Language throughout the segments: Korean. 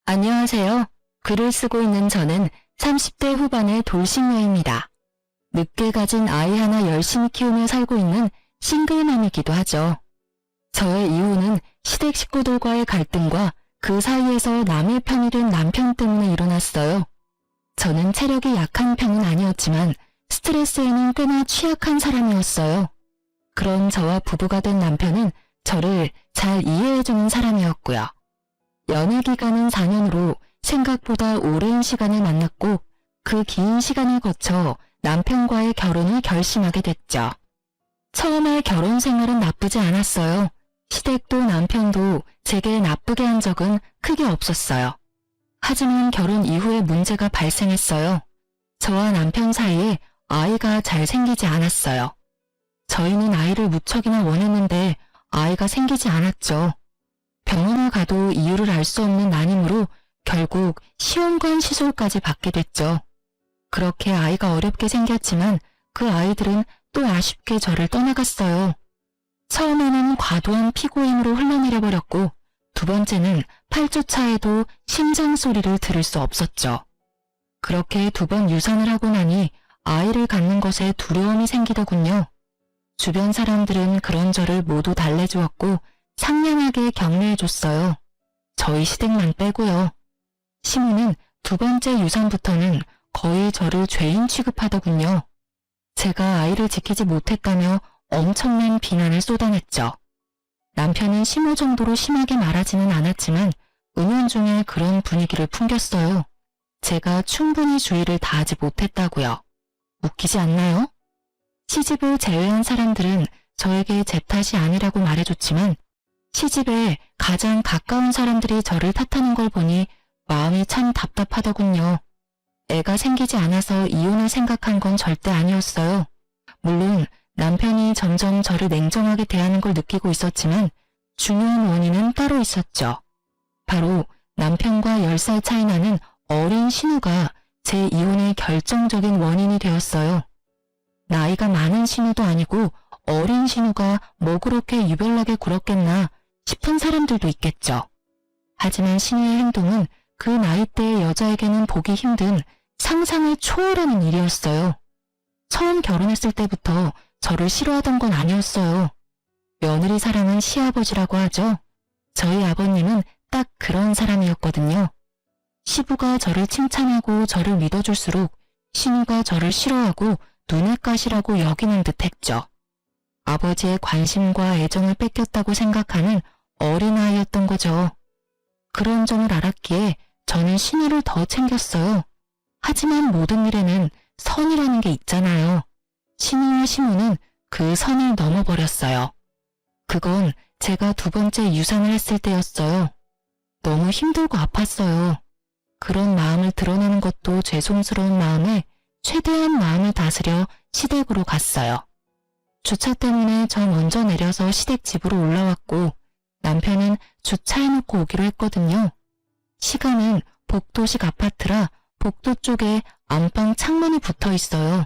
안녕하세요. 글을 쓰고 있는 저는 30대 후반의 돌싱녀입니다. 늦게 가진 아이 하나 열심히 키우며 살고 있는 싱글맘이기도 하죠. 저의 이혼은 시댁 식구들과의 갈등과 그 사이에서 남의 편이 된 남편 때문에 일어났어요. 저는 체력이 약한 편은 아니었지만 스트레스에는 꽤나 취약한 사람이었어요. 그런 저와 부부가 된 남편은 저를 잘 이해해주는 사람이었고요. 연애 기간은 4년으로 생각보다 오랜 시간을 만났고 그 긴 시간을 거쳐 남편과의 결혼을 결심하게 됐죠. 처음에 결혼 생활은 나쁘지 않았어요. 시댁도 남편도 제게 나쁘게 한 적은 크게 없었어요. 하지만 결혼 이후에 문제가 발생했어요. 저와 남편 사이에 아이가 잘 생기지 않았어요. 저희는 아이를 무척이나 원했는데 아이가 생기지 않았죠. 병원을 가도 이유를 알 수 없는 난임으로 결국 시험관 시술까지 받게 됐죠. 그렇게 아이가 어렵게 생겼지만 그 아이들은 또 아쉽게 저를 떠나갔어요. 처음에는 과도한 피고임으로 흘러내려버렸고 두 번째는 8주 차에도 심장 소리를 들을 수 없었죠. 그렇게 2번 유산을 하고 나니 아이를 갖는 것에 두려움이 생기더군요. 주변 사람들은 그런 저를 모두 달래주었고 상냥하게 격려해줬어요. 저희 시댁만 빼고요. 시모는 2번째 유산부터는 거의 저를 죄인 취급하더군요. 제가 아이를 지키지 못했다며 엄청난 비난을 쏟아냈죠. 남편은 시모 정도로 심하게 말하지는 않았지만 은연중에 그런 분위기를 풍겼어요. 제가 충분히 주의를 다하지 못했다고요. 웃기지 않나요? 시집을 제외한 사람들은 저에게 제 탓이 아니라고 말해줬지만 시집에 가장 가까운 사람들이 저를 탓하는 걸 보니 마음이 참 답답하더군요. 애가 생기지 않아서 이혼을 생각한 건 절대 아니었어요. 물론 남편이 점점 저를 냉정하게 대하는 걸 느끼고 있었지만 중요한 원인은 따로 있었죠. 바로 남편과 10살 차이 나는 어린 신우가 제 이혼의 결정적인 원인이 되었어요. 나이가 많은 신우도 아니고 어린 신우가 뭐 그렇게 유별나게 굴었겠나 싶은 사람들도 있겠죠. 하지만 신우의 행동은 그 나이대의 여자에게는 보기 힘든 상상을 초월하는 일이었어요. 처음 결혼했을 때부터 저를 싫어하던 건 아니었어요. 며느리 사랑은 시아버지라고 하죠. 저희 아버님은 딱 그런 사람이었거든요. 시부가 저를 칭찬하고 저를 믿어줄수록 신우가 저를 싫어하고 눈엣 가시라고 여기는 듯 했죠. 아버지의 관심과 애정을 뺏겼다고 생각하는 어린아이였던 거죠. 그런 점을 알았기에 저는 신우를 더 챙겼어요. 하지만 모든 일에는 선이라는 게 있잖아요. 신우와 시모는 그 선을 넘어버렸어요. 그건 제가 2번째 유산을 했을 때였어요. 너무 힘들고 아팠어요. 그런 마음을 드러내는 것도 죄송스러운 마음에 최대한 마음을 다스려 시댁으로 갔어요. 주차 때문에 저 먼저 내려서 시댁 집으로 올라왔고 남편은 주차해놓고 오기로 했거든요. 시간은 복도식 아파트라 복도 쪽에 안방 창문이 붙어 있어요.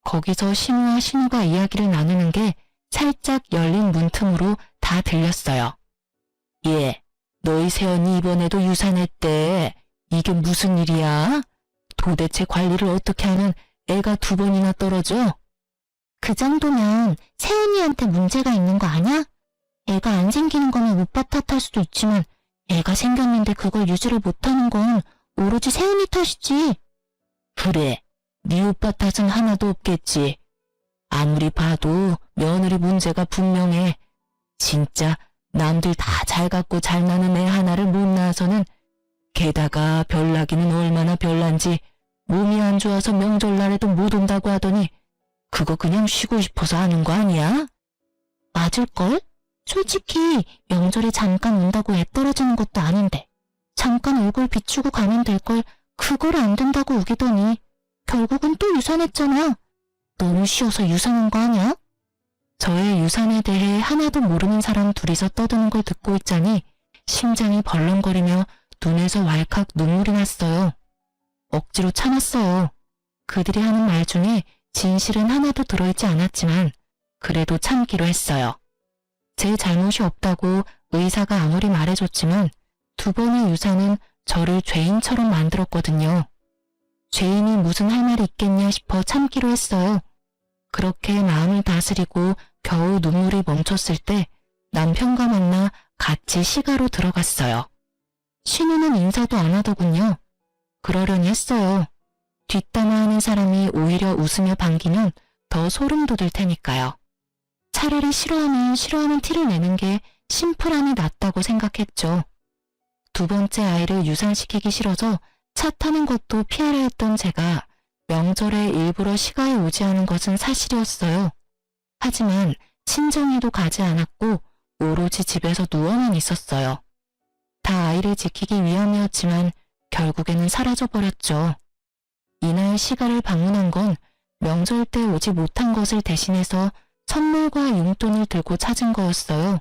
거기서 시모와 신우가 이야기를 나누는 게 살짝 열린 문틈으로 다 들렸어요. 예, 너희 새언니 이번에도 유산했대. 이게 무슨 일이야? 도대체 관리를 어떻게 하면 애가 2번이나 떨어져? 그 정도면 새언니한테 문제가 있는 거 아냐? 애가 안 생기는 거면 오빠 탓할 수도 있지만 애가 생겼는데 그걸 유지를 못하는 건 오로지 새언니 탓이지. 그래, 네 오빠 탓은 하나도 없겠지. 아무리 봐도 며느리 문제가 분명해. 진짜 남들 다 잘 갖고 잘 나는 애 하나를 못 낳아서는 게다가 별나기는 얼마나 별난지 몸이 안 좋아서 명절날에도 못 온다고 하더니 그거 그냥 쉬고 싶어서 하는 거 아니야? 맞을걸? 솔직히 명절에 잠깐 온다고 애 떨어지는 것도 아닌데 잠깐 얼굴 비추고 가면 될걸 그걸 안 된다고 우기더니 결국은 또 유산했잖아. 너무 쉬워서 유산한 거 아니야? 저의 유산에 대해 하나도 모르는 사람 둘이서 떠드는 걸 듣고 있자니 심장이 벌렁거리며 눈에서 왈칵 눈물이 났어요. 억지로 참았어요. 그들이 하는 말 중에 진실은 하나도 들어있지 않았지만 그래도 참기로 했어요. 제 잘못이 없다고 의사가 아무리 말해줬지만 2번의 유산은 저를 죄인처럼 만들었거든요. 죄인이 무슨 할 말이 있겠냐 싶어 참기로 했어요. 그렇게 마음을 다스리고 겨우 눈물이 멈췄을 때 남편과 만나 같이 시가로 들어갔어요. 신우는 인사도 안 하더군요. 그러려니 했어요. 뒷담화하는 사람이 오히려 웃으며 반기면 더 소름 돋을 테니까요. 차라리 싫어하면 싫어하는 티를 내는 게 심플함이 낫다고 생각했죠. 두 번째 아이를 유산시키기 싫어서 차 타는 것도 피하려 했던 제가 명절에 일부러 시가에 오지 않은 것은 사실이었어요. 하지만 친정에도 가지 않았고 오로지 집에서 누워만 있었어요. 다 아이를 지키기 위함이었지만 결국에는 사라져버렸죠. 이날 시가를 방문한 건 명절 때 오지 못한 것을 대신해서 선물과 용돈을 들고 찾은 거였어요.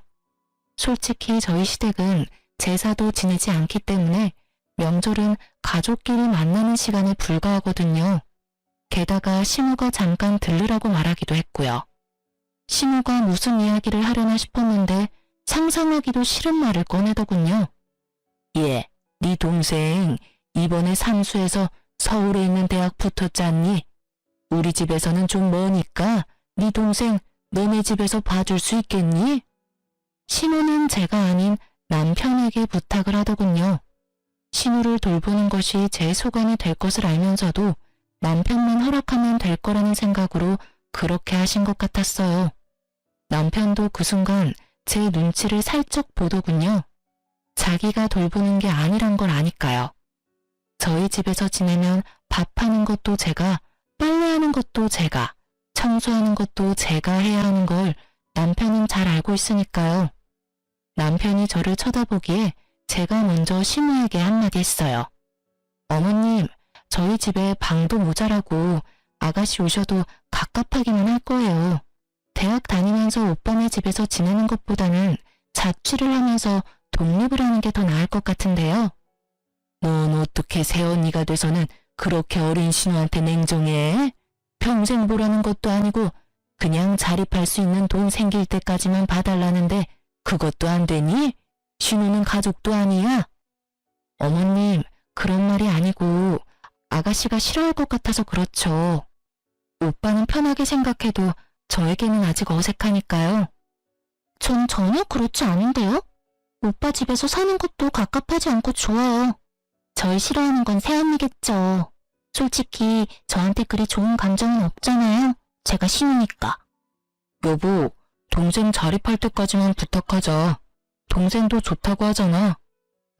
솔직히 저희 시댁은 제사도 지내지 않기 때문에 명절은 가족끼리 만나는 시간에 불과하거든요. 게다가 신우가 잠깐 들르라고 말하기도 했고요. 신우가 무슨 이야기를 하려나 싶었는데 상상하기도 싫은 말을 꺼내더군요. 예, 네 동생 이번에 삼수해서 서울에 있는 대학 붙었잖니? 우리 집에서는 좀 머니까 네 동생 너네 집에서 봐줄 수 있겠니? 신우는 제가 아닌 남편에게 부탁을 하더군요. 신우를 돌보는 것이 제 소관이 될 것을 알면서도 남편만 허락하면 될 거라는 생각으로 그렇게 하신 것 같았어요. 남편도 그 순간 제 눈치를 살짝 보더군요. 자기가 돌보는 게 아니란 걸 아니까요. 저희 집에서 지내면 밥하는 것도 제가, 빨래하는 것도 제가, 청소하는 것도 제가 해야 하는 걸 남편은 잘 알고 있으니까요. 남편이 저를 쳐다보기에 제가 먼저 신우에게 한마디 했어요. 어머님, 저희 집에 방도 모자라고 아가씨 오셔도 갑갑하기만 할 거예요. 대학 다니면서 오빠네 집에서 지내는 것보다는 자취를 하면서 독립을 하는 게 더 나을 것 같은데요. 넌 어떻게 새언니가 돼서는 그렇게 어린 신우한테 냉정해? 평생 보라는 것도 아니고 그냥 자립할 수 있는 돈 생길 때까지만 봐달라는데 그것도 안 되니? 신우는 가족도 아니야? 어머님, 그런 말이 아니고 아가씨가 싫어할 것 같아서 그렇죠. 오빠는 편하게 생각해도 저에게는 아직 어색하니까요. 전 전혀 그렇지 않은데요? 오빠 집에서 사는 것도 갑갑하지 않고 좋아요. 절 싫어하는 건 새언니겠죠. 솔직히 저한테 그리 좋은 감정은 없잖아요. 제가 신우니까. 여보, 동생 자립할 때까지만 부탁하자. 동생도 좋다고 하잖아.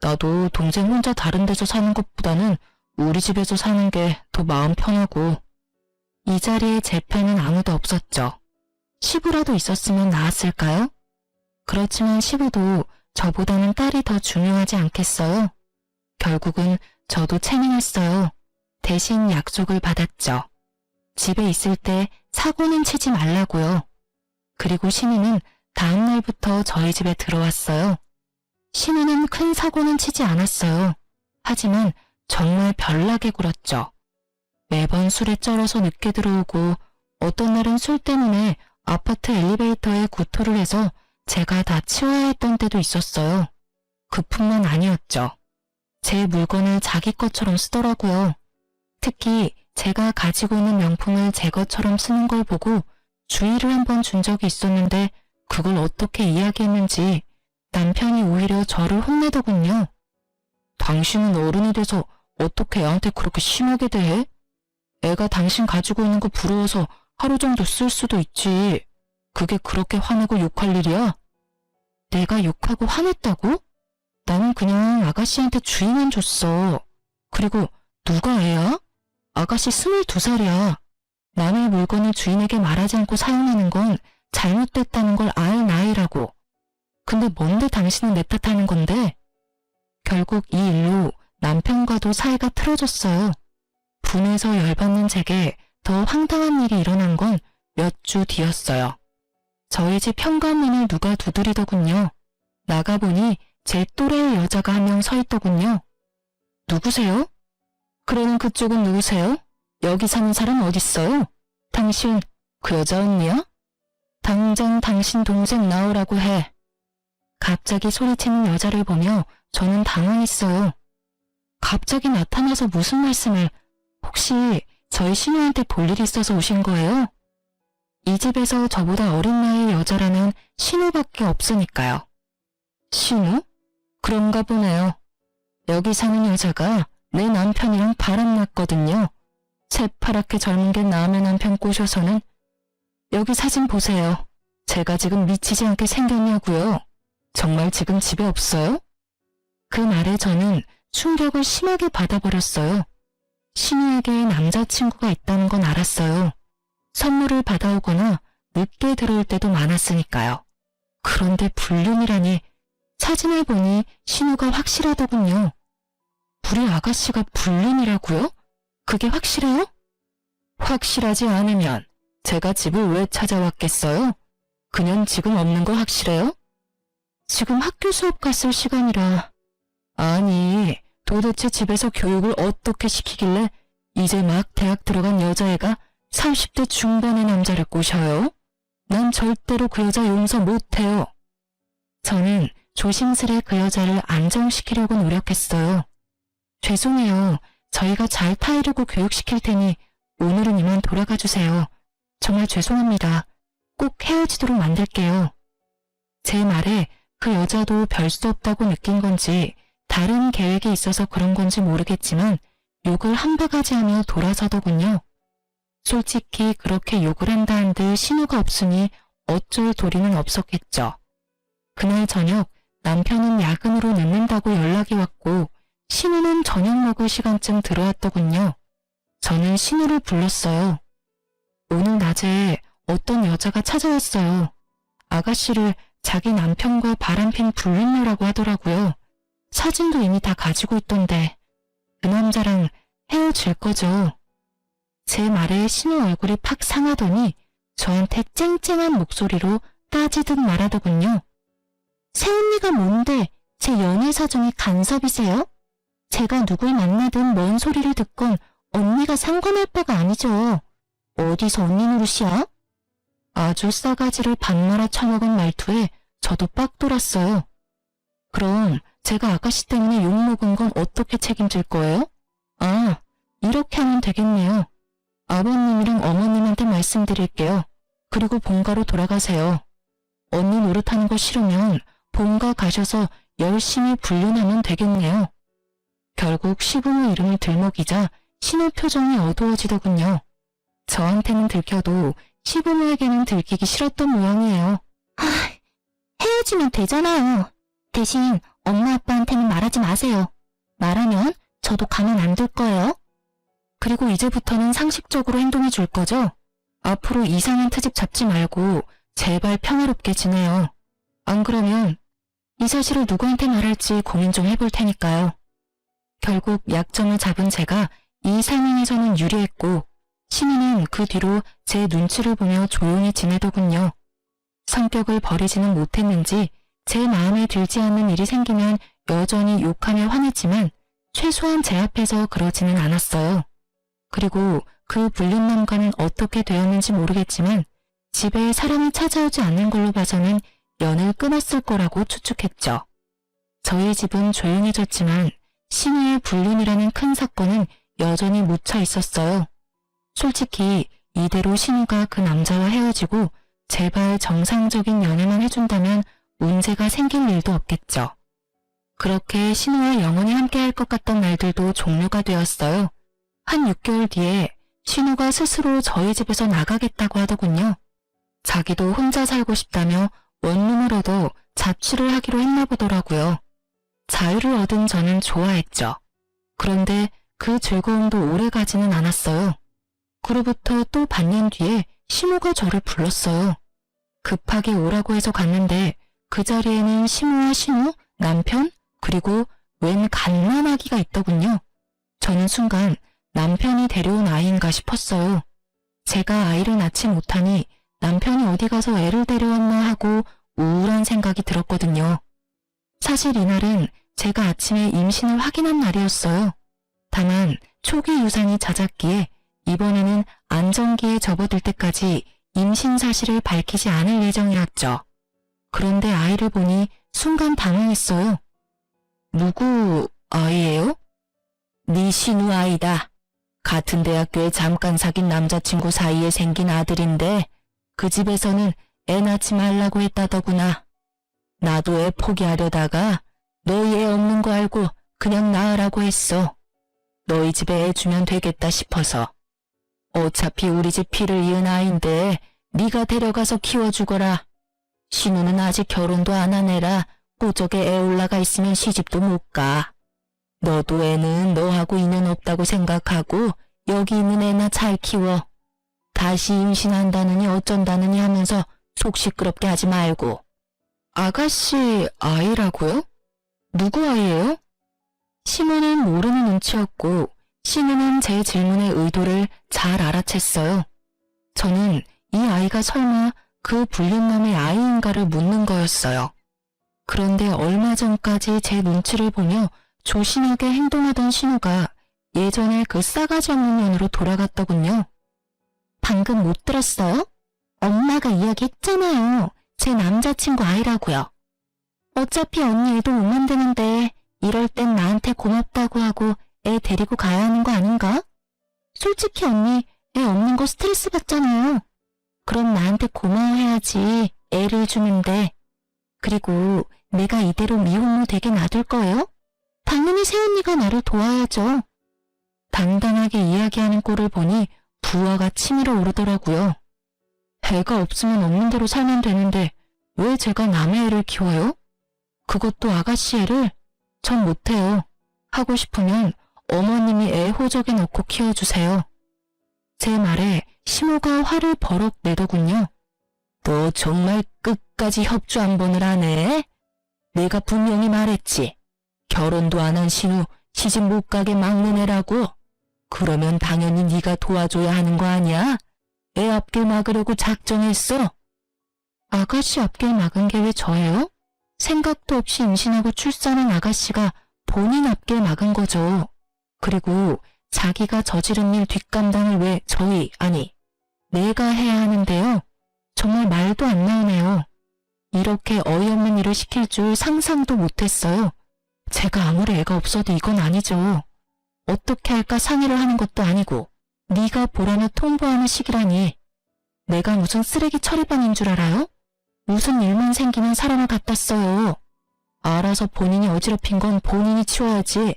나도 동생 혼자 다른 데서 사는 것보다는 우리 집에서 사는 게 더 마음 편하고. 이 자리에 제 편은 아무도 없었죠. 시부라도 있었으면 나았을까요? 그렇지만 시부도 저보다는 딸이 더 중요하지 않겠어요? 결국은 저도 체면했어요. 대신 약속을 받았죠. 집에 있을 때 사고는 치지 말라고요. 그리고 신우는 다음 날부터 저희 집에 들어왔어요. 신우는 큰 사고는 치지 않았어요. 하지만 정말 별나게 굴었죠. 매번 술에 쩔어서 늦게 들어오고 어떤 날은 술 때문에 아파트 엘리베이터에 구토를 해서 제가 다 치워야 했던 때도 있었어요. 그뿐만 아니었죠. 제 물건을 자기 것처럼 쓰더라고요. 특히 제가 가지고 있는 명품을 제 것처럼 쓰는 걸 보고 주의를 한번 준 적이 있었는데 그걸 어떻게 이야기했는지 남편이 오히려 저를 혼내더군요. 당신은 어른이 돼서 어떻게 애한테 그렇게 심하게 대해? 애가 당신 가지고 있는 거 부러워서 하루 정도 쓸 수도 있지. 그게 그렇게 화내고 욕할 일이야? 내가 욕하고 화냈다고? 나는 그냥 아가씨한테 주의만 줬어. 그리고 누가 애야? 아가씨 22살이야. 남의 물건을 주인에게 말하지 않고 사용하는 건 잘못됐다는 걸 알 나이라고. 근데 뭔데 당신은 내 탓하는 건데? 결국 이 일로 남편과도 사이가 틀어졌어요. 분해서 열받는 제게 더 황당한 일이 일어난 건 몇 주 뒤였어요. 저희 집 현관문을 누가 두드리더군요. 나가보니 제 또래의 여자가 한 명 서 있더군요. 누구세요? 그러는 그쪽은 누구세요? 여기 사는 사람 어딨어요? 당신 그 여자 언니야? 당장 당신 동생 나오라고 해. 갑자기 소리치는 여자를 보며 저는 당황했어요. 갑자기 나타나서 무슨 말씀을, 혹시 저희 신우한테 볼 일이 있어서 오신 거예요? 이 집에서 저보다 어린 나이의 여자라면 신우밖에 없으니까요. 신우? 그런가 보네요. 여기 사는 여자가 내 남편이랑 바람났거든요. 새파랗게 젊은 게 남의 남편 꼬셔서는. 여기 사진 보세요. 제가 지금 미치지 않게 생겼냐고요. 정말 지금 집에 없어요? 그 말에 저는 충격을 심하게 받아버렸어요. 신우에게 남자친구가 있다는 건 알았어요. 선물을 받아오거나 늦게 들어올 때도 많았으니까요. 그런데 불륜이라니. 사진을 보니 신우가 확실하더군요. 우리 아가씨가 불륜이라고요? 그게 확실해요? 확실하지 않으면 제가 집을 왜 찾아왔겠어요? 그년 지금 없는 거 확실해요? 지금 학교 수업 갔을 시간이라. 아니, 도대체 집에서 교육을 어떻게 시키길래 이제 막 대학 들어간 여자애가 30대 중반의 남자를 꼬셔요? 난 절대로 그 여자 용서 못해요. 저는 조심스레 그 여자를 안정시키려고 노력했어요. 죄송해요. 저희가 잘 타이르고 교육시킬 테니 오늘은 이만 돌아가 주세요. 정말 죄송합니다. 꼭 헤어지도록 만들게요. 제 말에 그 여자도 별 수 없다고 느낀 건지 다른 계획이 있어서 그런 건지 모르겠지만 욕을 한 바가지 하며 돌아서더군요. 솔직히 그렇게 욕을 한다 한들 신우가 없으니 어쩔 도리는 없었겠죠. 그날 저녁 남편은 야근으로 늦는다고 연락이 왔고 신우는 저녁 먹을 시간쯤 들어왔더군요. 저는 신우를 불렀어요. 오늘 낮에 어떤 여자가 찾아왔어요. 아가씨를 자기 남편과 바람핀 불륜녀라고 하더라고요. 사진도 이미 다 가지고 있던데 그 남자랑 헤어질 거죠. 제 말에 신우 얼굴이 팍 상하더니 저한테 쨍쨍한 목소리로 따지듯 말하더군요. 새언니가 뭔데 제 연애 사정이 간섭이세요? 제가 누굴 만나든 뭔 소리를 듣건 언니가 상관할 바가 아니죠. 어디서 언니 노릇이야? 아주 싸가지를 반말아 처먹은 말투에 저도 빡 돌았어요. 그럼 제가 아가씨 때문에 욕먹은 건 어떻게 책임질 거예요? 아, 이렇게 하면 되겠네요. 아버님이랑 어머님한테 말씀드릴게요. 그리고 본가로 돌아가세요. 언니 노릇하는 거 싫으면 본가 가셔서 열심히 불륜하면 되겠네요. 결국 시부모 이름을 들먹이자 신우 표정이 어두워지더군요. 저한테는 들켜도 시부모에게는 들키기 싫었던 모양이에요. 헤어지면 되잖아요. 대신 엄마 아빠한테는 말하지 마세요. 말하면 저도 가만 안 둘 거예요. 그리고 이제부터는 상식적으로 행동해 줄 거죠? 앞으로 이상한 트집 잡지 말고 제발 평화롭게 지내요. 안 그러면 이 사실을 누구한테 말할지 고민 좀 해볼 테니까요. 결국 약점을 잡은 제가 이 상황에서는 유리했고 신우는 그 뒤로 제 눈치를 보며 조용히 지내더군요. 성격을 버리지는 못했는지 제 마음에 들지 않는 일이 생기면 여전히 욕하며 화냈지만 최소한 제 앞에서 그러지는 않았어요. 그리고 그 불륜남과는 어떻게 되었는지 모르겠지만 집에 사람이 찾아오지 않는 걸로 봐서는 연을 끊었을 거라고 추측했죠. 저희 집은 조용해졌지만 신우의 불륜이라는 큰 사건은 여전히 묻혀 있었어요. 솔직히 이대로 신우가 그 남자와 헤어지고 제발 정상적인 연애만 해준다면 문제가 생길 일도 없겠죠. 그렇게 신우와 영원히 함께할 것 같던 날들도 종료가 되었어요. 한 6개월 뒤에 신우가 스스로 저희 집에서 나가겠다고 하더군요. 자기도 혼자 살고 싶다며 원룸을 얻어 자취를 하기로 했나 보더라고요. 자유를 얻은 저는 좋아했죠. 그런데 그 즐거움도 오래가지는 않았어요. 그로부터 또 반년 뒤에 시모가 저를 불렀어요. 급하게 오라고 해서 갔는데 그 자리에는 시모와 신우, 남편, 그리고 웬 갓난아기가 있더군요. 저는 순간 남편이 데려온 아이인가 싶었어요. 제가 아이를 낳지 못하니 남편이 어디 가서 애를 데려왔나 하고 우울한 생각이 들었거든요. 사실 이날은 제가 아침에 임신을 확인한 날이었어요. 다만 초기 유산이 잦았기에 이번에는 안정기에 접어들 때까지 임신 사실을 밝히지 않을 예정이었죠. 그런데 아이를 보니 순간 당황했어요. 누구 아이예요? 네 신우 아이다. 같은 대학교에 잠깐 사귄 남자친구 사이에 생긴 아들인데 그 집에서는 애 낳지 말라고 했다더구나. 나도 애 포기하려다가 너희 애 없는 거 알고 그냥 낳으라고 했어. 너희 집에 애 주면 되겠다 싶어서. 어차피 우리 집 피를 이은 아이인데 네가 데려가서 키워주거라. 신우는 아직 결혼도 안 한 애라 꼬적에 애 올라가 있으면 시집도 못 가. 너도 애는 너하고 인연 없다고 생각하고 여기 있는 애나 잘 키워. 다시 임신한다느니 어쩐다느니 하면서 속 시끄럽게 하지 말고. 아가씨 아이라고요? 누구 아이예요? 시모는 모르는 눈치였고 신우는 제 질문의 의도를 잘 알아챘어요. 저는 이 아이가 설마 그 불륜남의 아이인가를 묻는 거였어요. 그런데 얼마 전까지 제 눈치를 보며 조신하게 행동하던 신우가 예전에 그 싸가지 없는 년으로 돌아갔더군요. 방금 못 들었어요? 엄마가 이야기했잖아요. 제 남자친구 아이라고요. 어차피 언니 애도 못 만드는데 이럴 땐 나한테 고맙다고 하고 애 데리고 가야 하는 거 아닌가? 솔직히 언니 애 없는 거 스트레스 받잖아요. 그럼 나한테 고마워해야지 애를 주는데. 그리고 내가 이대로 미혼모 되게 놔둘 거예요? 당연히 새언니가 나를 도와야죠. 당당하게 이야기하는 꼴을 보니 부하가 치밀어 오르더라고요. 애가 없으면 없는 대로 살면 되는데 왜 제가 남의 애를 키워요? 그것도 아가씨 애를? 전 못해요. 하고 싶으면 어머님이 애 호적에 넣고 키워주세요. 제 말에 시모가 화를 버럭 내더군요. 너 정말 끝까지 협조 한 번을 하네? 내가 분명히 말했지. 결혼도 안 한 신우 시집 못 가게 막는 애라고. 그러면 당연히 네가 도와줘야 하는 거 아니야? 애 앞길 막으려고 작정했어. 아가씨 앞길 막은 게 왜 저예요? 생각도 없이 임신하고 출산한 아가씨가 본인 앞길 막은 거죠. 그리고 자기가 저지른 일 뒷감당을 왜 아니 내가 해야 하는데요. 정말 말도 안 나오네요. 이렇게 어이없는 일을 시킬 줄 상상도 못했어요. 제가 아무리 애가 없어도 이건 아니죠. 어떻게 할까 상의를 하는 것도 아니고 네가 보라며 통보하는 식이라니. 내가 무슨 쓰레기 처리반인 줄 알아요? 무슨 일만 생기면 사람을 갖다 써요. 알아서 본인이 어지럽힌 건 본인이 치워야지.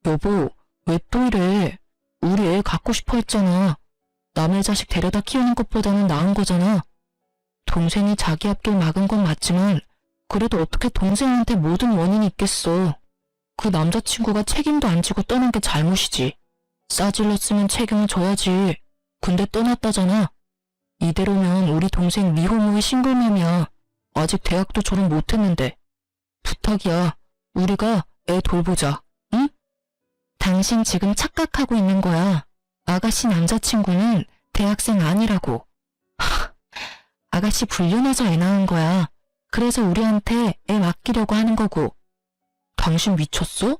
여보, 왜 또 이래? 우리 애 갖고 싶어 했잖아. 남의 자식 데려다 키우는 것보다는 나은 거잖아. 동생이 자기 앞길 막은 건 맞지만 그래도 어떻게 동생한테 모든 원인이 있겠어. 그 남자친구가 책임도 안 지고 떠난 게 잘못이지. 싸질렀으면 책임을 져야지. 근데 떠났다잖아. 이대로면 우리 동생 미혼모의 싱글맘이야. 아직 대학도 졸업 못했는데. 부탁이야. 우리가 애 돌보자. 응? 당신 지금 착각하고 있는 거야. 아가씨 남자친구는 대학생 아니라고. 아가씨 불륜해서 애 낳은 거야. 그래서 우리한테 애 맡기려고 하는 거고. 당신 미쳤어?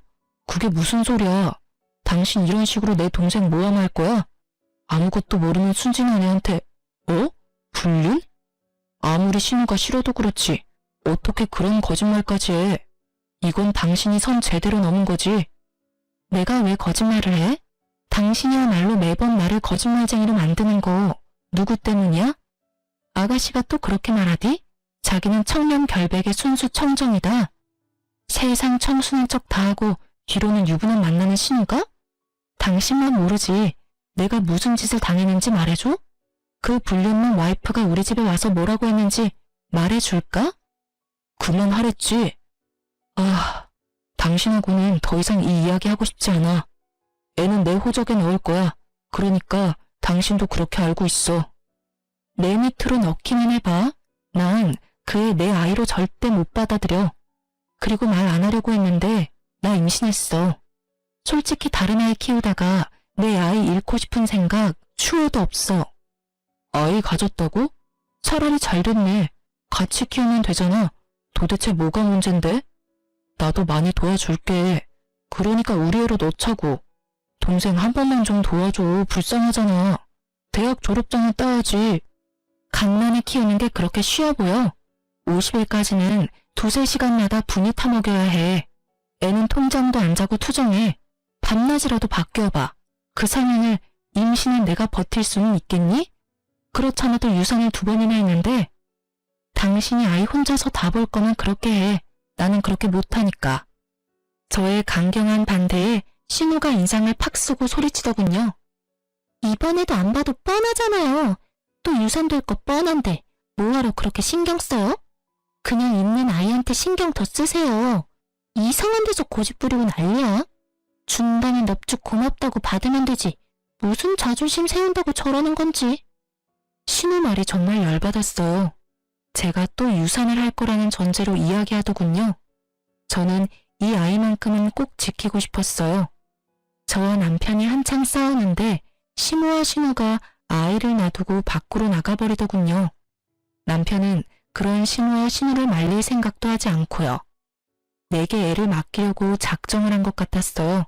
그게 무슨 소리야. 당신 이런 식으로 내 동생 모함할 거야? 아무것도 모르는 순진한 애한테 불륜? 아무리 신우가 싫어도 그렇지 어떻게 그런 거짓말까지 해. 이건 당신이 선 제대로 넘은 거지. 내가 왜 거짓말을 해? 당신이야말로 매번 나를 거짓말쟁이로 만드는 거 누구 때문이야? 아가씨가 또 그렇게 말하디? 자기는 청렴결백의 순수 청정이다. 세상 청순한 척 다하고 뒤로는 유부남 만나는 신우가? 당신만 모르지. 내가 무슨 짓을 당했는지 말해줘? 그 불륜남 와이프가 우리 집에 와서 뭐라고 했는지 말해줄까? 그만하랬지. 당신하고는 더 이상 이 이야기 하고 싶지 않아. 애는 내 호적에 넣을 거야. 그러니까 당신도 그렇게 알고 있어. 내 밑으로 넣기만 해봐. 난 그 애 내 아이로 절대 못 받아들여. 그리고 말 안 하려고 했는데 나 임신했어. 솔직히 다른 아이 키우다가 내 아이 잃고 싶은 생각 추호도 없어. 아이 가졌다고? 차라리 잘 됐네. 같이 키우면 되잖아. 도대체 뭐가 문젠데? 나도 많이 도와줄게. 그러니까 우리 애로 넣자고. 동생 한 번만 좀 도와줘. 불쌍하잖아. 대학 졸업장을 따야지. 갓난애 키우는 게 그렇게 쉬워 보여? 50일까지는 2-3시간마다 분유 타먹여야 해. 애는 통잠도 안 자고 투정해. 밤낮이라도 바뀌어봐. 그 상황을 임신은 내가 버틸 수는 있겠니? 그렇잖아도 유산을 2번이나 했는데 당신이 아이 혼자서 다 볼 거면 그렇게 해. 나는 그렇게 못하니까. 저의 강경한 반대에 신우가 인상을 팍 쓰고 소리치더군요. 이번에도 안 봐도 뻔하잖아요. 또 유산될 거 뻔한데 뭐하러 그렇게 신경 써요? 그냥 있는 아이한테 신경 더 쓰세요. 이상한 데서 고집 부리고 난리야. 준다면 넙죽 고맙다고 받으면 되지. 무슨 자존심 세운다고 저러는 건지. 신우 말이 정말 열받았어요. 제가 또 유산을 할 거라는 전제로 이야기하더군요. 저는 이 아이만큼은 꼭 지키고 싶었어요. 저와 남편이 한창 싸우는데 시모와 신우가 아이를 놔두고 밖으로 나가버리더군요. 남편은 그런 시모와 신우를 말릴 생각도 하지 않고요. 내게 애를 맡기려고 작정을 한 것 같았어요.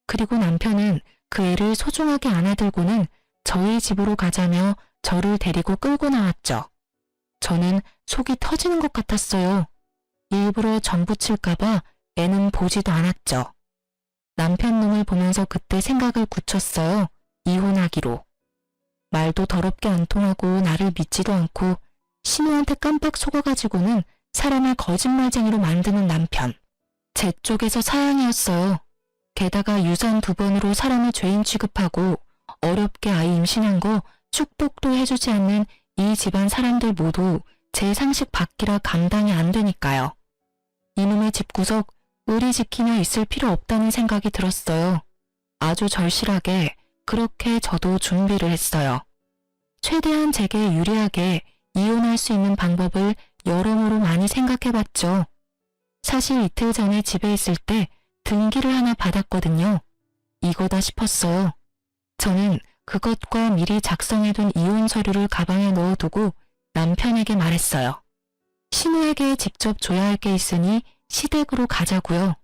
그리고 남편은 그 애를 소중하게 안아들고는 저희 집으로 가자며 저를 데리고 끌고 나왔죠. 저는 속이 터지는 것 같았어요. 일부러 전 부칠까봐 애는 보지도 않았죠. 남편 놈을 보면서 그때 생각을 굳혔어요. 이혼하기로. 말도 더럽게 안 통하고 나를 믿지도 않고 신우한테 깜빡 속아가지고는 사람을 거짓말쟁이로 만드는 남편. 제 쪽에서 사양이었어요. 게다가 유산 2번으로 사람을 죄인 취급하고 어렵게 아이 임신한 거 축복도 해주지 않는 이 집안 사람들 모두 제 상식 밖이라 감당이 안 되니까요. 이놈의 집구석 의리 지키며 있을 필요 없다는 생각이 들었어요. 아주 절실하게 그렇게 저도 준비를 했어요. 최대한 제게 유리하게 이혼할 수 있는 방법을 여러모로 많이 생각해봤죠. 사실 이틀 전에 집에 있을 때 등기를 하나 받았거든요. 이거다 싶었어요. 저는 그것과 미리 작성해둔 이혼 서류를 가방에 넣어두고 남편에게 말했어요. 신우에게 직접 줘야 할 게 있으니 시댁으로 가자고요.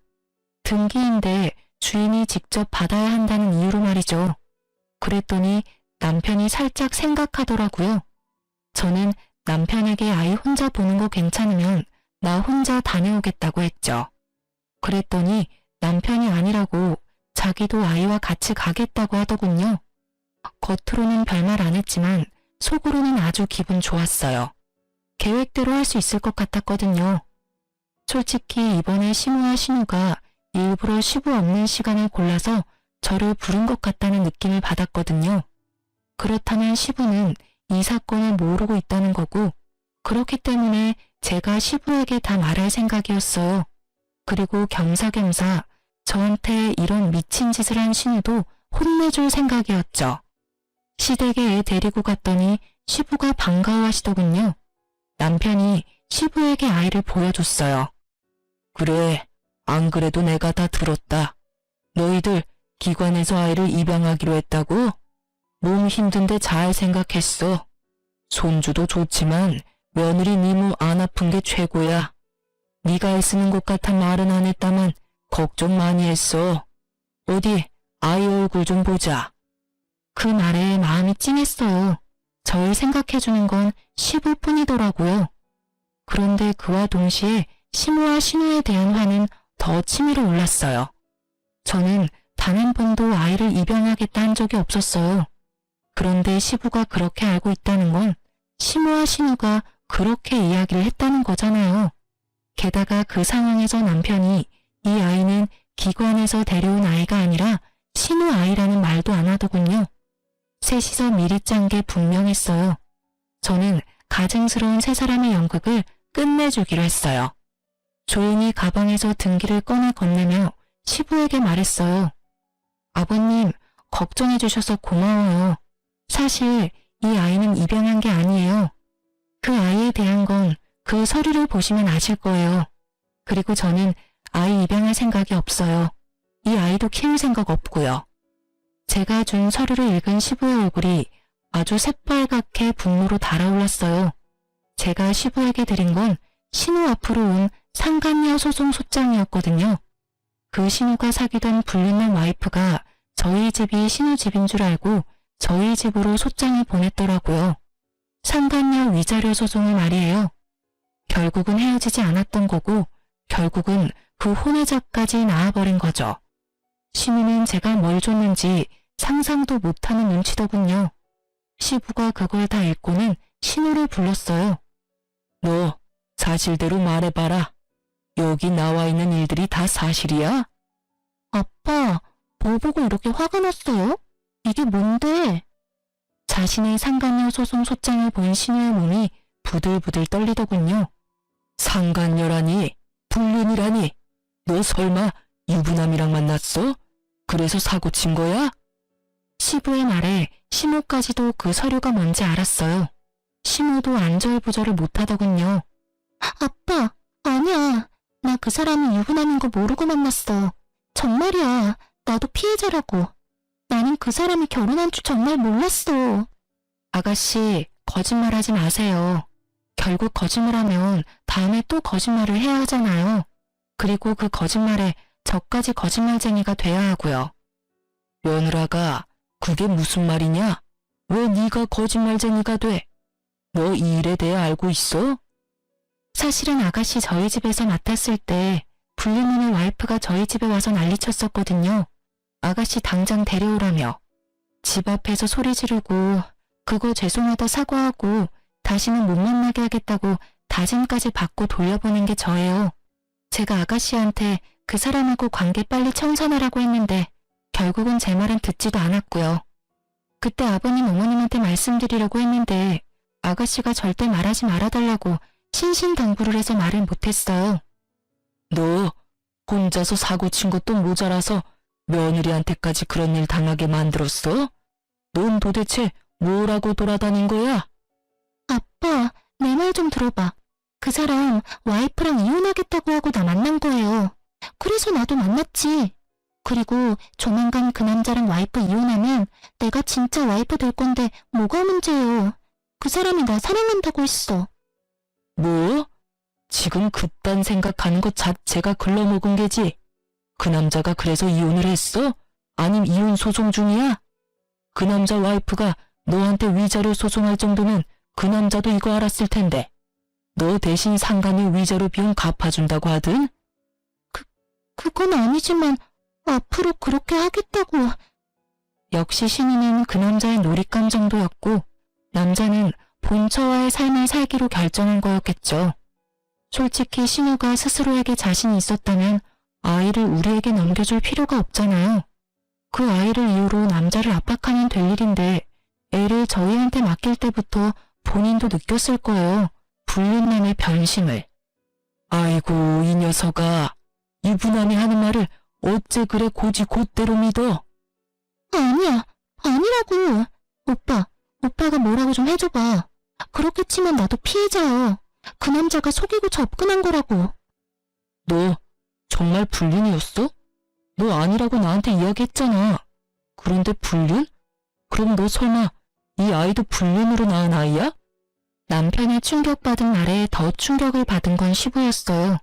등기인데 주인이 직접 받아야 한다는 이유로 말이죠. 그랬더니 남편이 살짝 생각하더라고요. 저는 남편에게 아이 혼자 보는 거 괜찮으면 나 혼자 다녀오겠다고 했죠. 그랬더니 남편이 아니라고 자기도 아이와 같이 가겠다고 하더군요. 겉으로는 별말 안 했지만 속으로는 아주 기분 좋았어요. 계획대로 할 수 있을 것 같았거든요. 솔직히 이번에 시모와 신우가 일부러 시부 없는 시간을 골라서 저를 부른 것 같다는 느낌을 받았거든요. 그렇다면 시부는 이 사건을 모르고 있다는 거고 그렇기 때문에 제가 시부에게 다 말할 생각이었어요. 그리고 겸사겸사 저한테 이런 미친 짓을 한 신우도 혼내줄 생각이었죠. 시댁에 애 데리고 갔더니 시부가 반가워하시더군요. 남편이 시부에게 아이를 보여줬어요. 그래, 안 그래도 내가 다 들었다. 너희들 기관에서 아이를 입양하기로 했다고? 몸 힘든데 잘 생각했어. 손주도 좋지만 며느리 네 몸 안 아픈 게 최고야. 네가 애쓰는 것 같아 말은 안 했다만 걱정 많이 했어. 어디 아이 얼굴 좀 보자. 그 말에 마음이 찡했어요. 절 생각해주는 건 시부뿐이더라고요. 그런데 그와 동시에 시모와 신우에 대한 화는 더 치밀어 올랐어요. 저는 단 한 번도 아이를 입양하겠다 한 적이 없었어요. 그런데 시부가 그렇게 알고 있다는 건 시모와 신우가 그렇게 이야기를 했다는 거잖아요. 게다가 그 상황에서 남편이 이 아이는 기관에서 데려온 아이가 아니라 신우 아이라는 말도 안 하더군요. 셋이서 미리 짠 게 분명했어요. 저는 가증스러운 세 사람의 연극을 끝내주기로 했어요. 조용히 가방에서 등기를 꺼내 건네며 시부에게 말했어요. 아버님, 걱정해 주셔서 고마워요. 사실 이 아이는 입양한 게 아니에요. 그 아이에 대한 건 그 서류를 보시면 아실 거예요. 그리고 저는 아이 입양할 생각이 없어요. 이 아이도 키울 생각 없고요. 제가 준 서류를 읽은 시부의 얼굴이 아주 새빨갛게 분노로 달아올랐어요. 제가 시부에게 드린 건 신우 앞으로 온 상간녀 소송 소장이었거든요. 그 신우가 사귀던 불륜남 와이프가 저희 집이 신우 집인 줄 알고 저희 집으로 소장을 보냈더라고요. 상간녀 위자료 소송을 말이에요. 결국은 헤어지지 않았던 거고 결국은 그 혼외자까지 낳아버린 거죠. 신우는 제가 뭘 줬는지 상상도 못하는 눈치더군요. 시부가 그걸 다 읽고는 신우를 불렀어요. 너 사실대로 말해봐라. 여기 나와 있는 일들이 다 사실이야? 아빠, 뭐 보고 이렇게 화가 났어요? 이게 뭔데? 자신의 상간녀 소송 소장을 본 신우의 몸이 부들부들 떨리더군요. 상간녀라니, 불륜이라니, 너 설마 유부남이랑 만났어? 그래서 사고 친 거야? 시부의 말에 신우까지도 그 서류가 뭔지 알았어요. 신우도 안절부절을 못하더군요. 아빠, 아니야. 나 그 사람이 유부남인 거 모르고 만났어. 정말이야. 나도 피해자라고. 나는 그 사람이 결혼한 줄 정말 몰랐어. 아가씨, 거짓말하지 마세요. 결국 거짓말하면 다음에 또 거짓말을 해야 하잖아요. 그리고 그 거짓말에 저까지 거짓말쟁이가 돼야 하고요. 며느라가 그게 무슨 말이냐? 왜 네가 거짓말쟁이가 돼? 너 이 일에 대해 알고 있어? 사실은 아가씨 저희 집에서 맡았을 때 불륜녀의 와이프가 저희 집에 와서 난리쳤었거든요. 아가씨 당장 데려오라며. 집 앞에서 소리 지르고 그거 죄송하다 사과하고 다시는 못 만나게 하겠다고 다짐까지 받고 돌려보낸 게 저예요. 제가 아가씨한테 그 사람하고 관계 빨리 청산하라고 했는데 결국은 제 말은 듣지도 않았고요. 그때 아버님 어머님한테 말씀드리려고 했는데 아가씨가 절대 말하지 말아달라고 신신당부를 해서 말을 못했어요. 너 혼자서 사고 친 것도 모자라서 며느리한테까지 그런 일 당하게 만들었어? 넌 도대체 뭐라고 돌아다닌 거야? 아빠, 내 말 좀 들어봐. 그 사람 와이프랑 이혼하겠다고 하고 나 만난 거예요. 그래서 나도 만났지. 그리고 조만간 그 남자랑 와이프 이혼하면 내가 진짜 와이프 될 건데 뭐가 문제예요. 그 사람이 나 사랑한다고 했어. 뭐? 지금 그딴 생각하는 것 자체가 글러먹은 게지. 그 남자가 그래서 이혼을 했어? 아님 이혼 소송 중이야? 그 남자 와이프가 너한테 위자료 소송할 정도면 그 남자도 이거 알았을 텐데. 너 대신 상간녀 위자료 비용 갚아준다고 하든? 그건 아니지만 앞으로 그렇게 하겠다고. 역시 신우는 그 남자의 놀잇감 정도였고 남자는 본처와의 삶을 살기로 결정한 거였겠죠. 솔직히 신우가 스스로에게 자신이 있었다면 아이를 우리에게 넘겨줄 필요가 없잖아요. 그 아이를 이유로 남자를 압박하면 될 일인데 애를 저희한테 맡길 때부터 본인도 느꼈을 거예요. 불륜남의 변심을. 아이고 이 녀석아. 유부남이 하는 말을 어째 그래 고지 곧대로 믿어? 아니야, 아니라고. 오빠가 뭐라고 좀 해줘봐. 그렇게 치면 나도 피해자야. 그 남자가 속이고 접근한 거라고. 너 정말 불륜이었어? 너 아니라고 나한테 이야기했잖아. 그런데 불륜? 그럼 너 설마 이 아이도 불륜으로 낳은 아이야? 남편의 충격받은 말에 더 충격을 받은 건 시부였어요.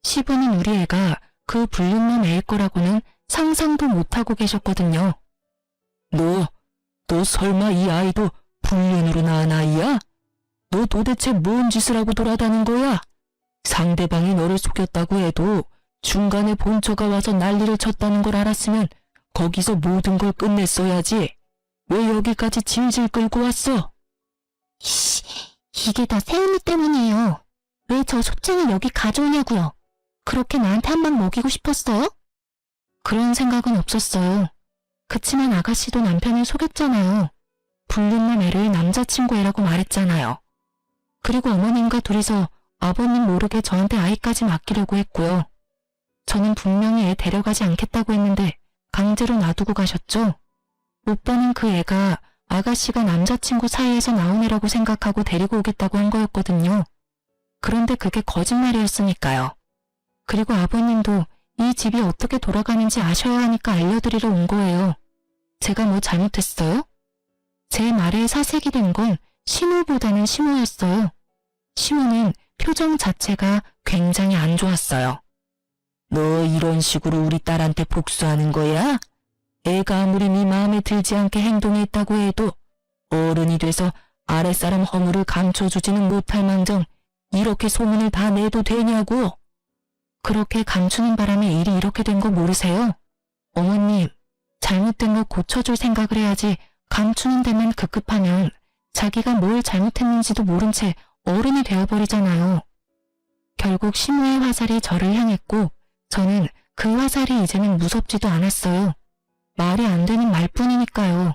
시부는 우리 애가 그 불륜남 애일 거라고는 상상도 못하고 계셨거든요. 너 설마 이 아이도 불륜으로 낳은 아이야? 너 도대체 뭔 짓을 하고 돌아다닌 거야? 상대방이 너를 속였다고 해도 중간에 본처가 와서 난리를 쳤다는 걸 알았으면 거기서 모든 걸 끝냈어야지. 왜 여기까지 질질 끌고 왔어? 이게 다 새언니 때문이에요. 왜 저 소장을 여기 가져오냐고요. 그렇게 나한테 한 방 먹이고 싶었어요? 그런 생각은 없었어요. 그치만 아가씨도 남편을 속였잖아요. 불륜남 애를 남자친구 애라고 말했잖아요. 그리고 어머님과 둘이서 아버님 모르게 저한테 아이까지 맡기려고 했고요. 저는 분명히 애 데려가지 않겠다고 했는데 강제로 놔두고 가셨죠. 오빠는 그 애가 아가씨가 남자친구 사이에서 나온 애라고 생각하고 데리고 오겠다고 한 거였거든요. 그런데 그게 거짓말이었으니까요. 그리고 아버님도 이 집이 어떻게 돌아가는지 아셔야 하니까 알려드리러 온 거예요. 제가 뭐 잘못했어요? 제 말에 사색이 된 건 신우보다는 시모였어요. 시모는 표정 자체가 굉장히 안 좋았어요. 너 이런 식으로 우리 딸한테 복수하는 거야? 애가 아무리 네 마음에 들지 않게 행동했다고 해도 어른이 돼서 아랫사람 허물을 감춰주지는 못할 망정 이렇게 소문을 다 내도 되냐고. 그렇게 감추는 바람에 일이 이렇게 된 거 모르세요? 어머님, 잘못된 거 고쳐줄 생각을 해야지 감추는 데만 급급하면 자기가 뭘 잘못했는지도 모른 채 어른이 되어버리잖아요. 결국 시무의 화살이 저를 향했고 저는 그 화살이 이제는 무섭지도 않았어요. 말이 안 되는 말뿐이니까요.